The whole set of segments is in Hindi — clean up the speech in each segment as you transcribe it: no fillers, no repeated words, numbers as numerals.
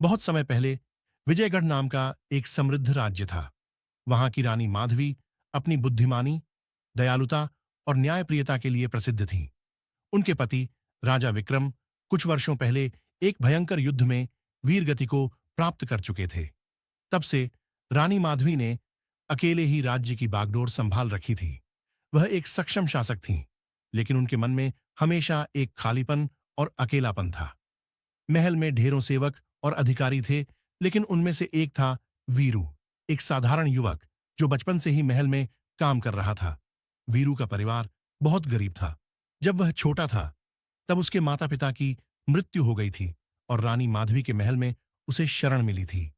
बहुत समय पहले विजयगढ़ नाम का एक समृद्ध राज्य था। वहां की रानी माधवी अपनी बुद्धिमानी, दयालुता और न्यायप्रियता के लिए प्रसिद्ध थीं। उनके पति राजा विक्रम कुछ वर्षों पहले एक भयंकर युद्ध में वीरगति को प्राप्त कर चुके थे। तब से रानी माधवी ने अकेले ही राज्य की बागडोर संभाल रखी थी। वह एक सक्षम शासक थीं, लेकिन उनके मन में हमेशा एक खालीपन और अकेलापन था। महल में ढेरों सेवक और अधिकारी थे, लेकिन उनमें से एक था वीरू, एक साधारण युवक जो बचपन से ही महल में काम कर रहा था। वीरू का परिवार बहुत गरीब था। जब वह छोटा था, तब उसके माता पिता की मृत्यु हो गई थी और रानी माधवी के महल में उसे शरण मिली थी।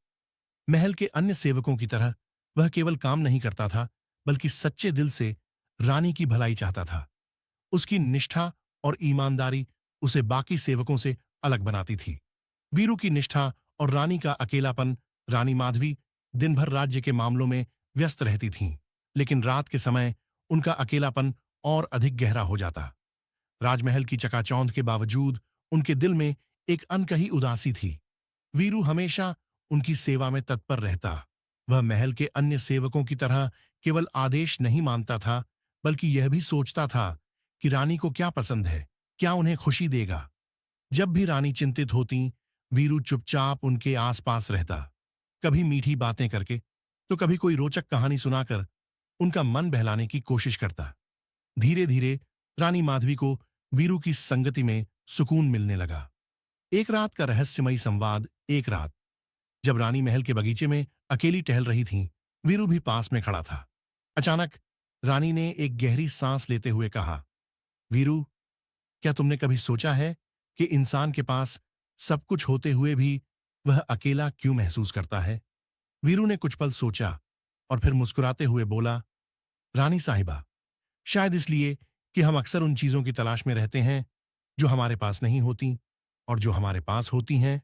महल के अन्य सेवकों की तरह वह केवल काम नहीं करता था, बल्कि सच्चे दिल से रानी की भलाई चाहता था। उसकी निष्ठा और ईमानदारी उसे बाकी सेवकों से अलग बनाती थी। वीरू की निष्ठा और रानी का अकेलापन। रानी माधवी दिन भर राज्य के मामलों में व्यस्त रहती थीं, लेकिन रात के समय उनका अकेलापन और अधिक गहरा हो जाता। राजमहल की चकाचौंध के बावजूद उनके दिल में एक अनकही उदासी थी। वीरू हमेशा उनकी सेवा में तत्पर रहता। वह महल के अन्य सेवकों की तरह केवल आदेश नहीं मानता था, बल्कि यह भी सोचता था कि रानी को क्या पसंद है, क्या उन्हें खुशी देगा। जब भी रानी चिंतित होती, वीरू चुपचाप उनके आसपास रहता, कभी मीठी बातें करके तो कभी कोई रोचक कहानी सुनाकर उनका मन बहलाने की कोशिश करता। धीरे धीरे रानी माधवी को वीरू की संगति में सुकून मिलने लगा। एक रात का रहस्यमयी संवाद। एक रात जब रानी महल के बगीचे में अकेली टहल रही थीं, वीरू भी पास में खड़ा था। अचानक रानी ने एक गहरी सांस लेते हुए कहा, वीरू, क्या तुमने कभी सोचा है कि इंसान के पास सब कुछ होते हुए भी वह अकेला क्यों महसूस करता है? वीरू ने कुछ पल सोचा और फिर मुस्कुराते हुए बोला, रानी साहिबा, शायद इसलिए कि हम अक्सर उन चीजों की तलाश में रहते हैं जो हमारे पास नहीं होती, और जो हमारे पास होती हैं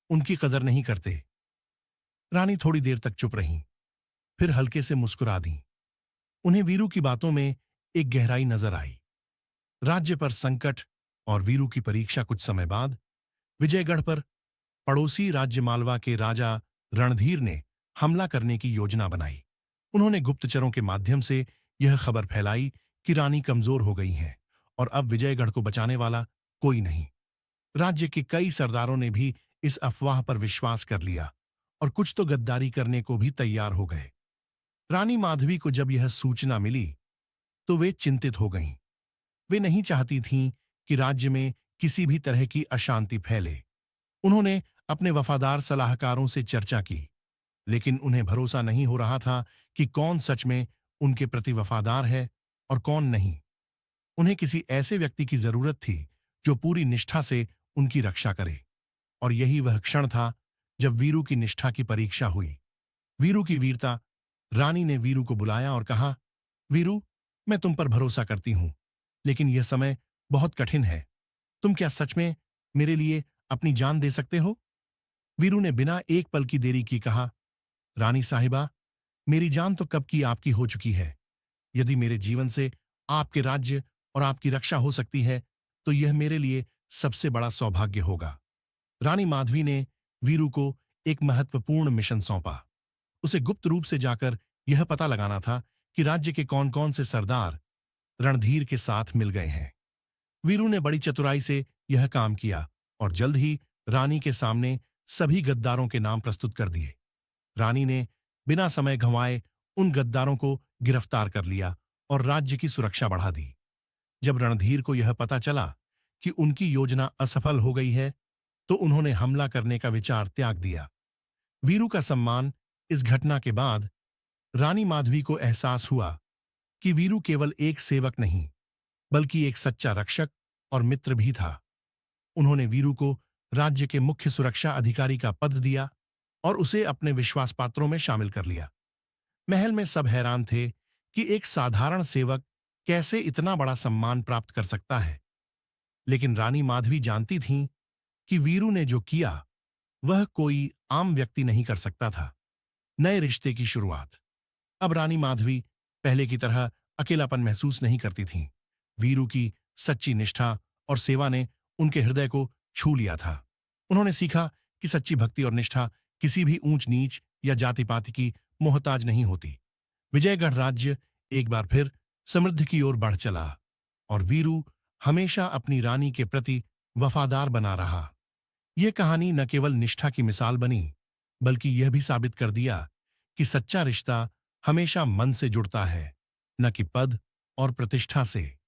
उनकी कदर नहीं करते। रानी थोड़ी देर तक चुप रहीं, फिर हल्के से मुस्कुरा दी। उन्हें वीरू की बातों में एक गहराई नजर आई। राज्य पर संकट और वीरू की परीक्षा। कुछ समय बाद विजयगढ़ पर पड़ोसी राज्य मालवा के राजा रणधीर ने हमला करने की योजना बनाई। उन्होंने गुप्तचरों के माध्यम से यह खबर फैलाई कि रानी कमजोर हो गई हैं और अब विजयगढ़ को बचाने वाला कोई नहीं। राज्य के कई सरदारों ने भी इस अफवाह पर विश्वास कर लिया और कुछ तो गद्दारी करने को भी तैयार हो गए। रानी माधवी को जब यह सूचना मिली तो वे चिंतित हो गईं। वे नहीं चाहती थीं कि राज्य में किसी भी तरह की अशांति फैले। उन्होंने अपने वफादार सलाहकारों से चर्चा की, लेकिन उन्हें भरोसा नहीं हो रहा था कि कौन सच में उनके प्रति वफादार है और कौन नहीं। उन्हें किसी ऐसे व्यक्ति की जरूरत थी जो पूरी निष्ठा से उनकी रक्षा करे। और यही वह क्षण था जब वीरू की निष्ठा की परीक्षा हुई। वीरू की वीरता। रानी ने वीरू को बुलाया और कहा, वीरू, मैं तुम पर भरोसा करती हूं, लेकिन यह समय बहुत कठिन है। तुम क्या सच में मेरे लिए अपनी जान दे सकते हो? वीरू ने बिना एक पल की देरी की कहा, रानी साहिबा, मेरी जान तो कब की आपकी हो चुकी है। यदि मेरे जीवन से आपके राज्य और आपकी रक्षा हो सकती है, तो यह मेरे लिए सबसे बड़ा सौभाग्य होगा। रानी माधवी ने वीरू को एक महत्वपूर्ण मिशन सौंपा। उसे गुप्त रूप से जाकर यह पता लगाना था कि राज्य के कौन कौन से सरदार रणधीर के साथ मिल गए हैं। वीरू ने बड़ी चतुराई से यह काम किया और जल्द ही रानी के सामने सभी गद्दारों के नाम प्रस्तुत कर दिए। रानी ने बिना समय गंवाए उन गद्दारों को गिरफ्तार कर लिया और राज्य की सुरक्षा बढ़ा दी। जब रणधीर को यह पता चला कि उनकी योजना असफल हो गई है, तो उन्होंने हमला करने का विचार त्याग दिया। वीरू का सम्मान। इस घटना के बाद रानी माधवी को एहसास हुआ कि वीरू केवल एक सेवक नहीं, बल्कि एक सच्चा रक्षक और मित्र भी था। उन्होंने वीरू को राज्य के मुख्य सुरक्षा अधिकारी का पद दिया और उसे अपने विश्वास पात्रों में शामिल कर लिया। महल में सब हैरान थे कि एक साधारण सेवक कैसे इतना बड़ा सम्मान प्राप्त कर सकता है। लेकिन रानी माधवी जानती थीं कि वीरू ने जो किया वह कोई आम व्यक्ति नहीं कर सकता था। नए रिश्ते की शुरुआत। अब रानी माधवी पहले की तरह अकेलापन महसूस नहीं करती थीं। वीरू की सच्ची निष्ठा और सेवा ने उनके हृदय को छू लिया था। उन्होंने सीखा कि सच्ची भक्ति और निष्ठा किसी भी ऊंच नीच या जाति पाति की मोहताज नहीं होती। विजयगढ़ राज्य एक बार फिर समृद्धि की ओर बढ़ चला और वीरू हमेशा अपनी रानी के प्रति वफादार बना रहा। यह कहानी न केवल निष्ठा की मिसाल बनी, बल्कि यह भी साबित कर दिया कि सच्चा रिश्ता हमेशा मन से जुड़ता है, न कि पद और प्रतिष्ठा से।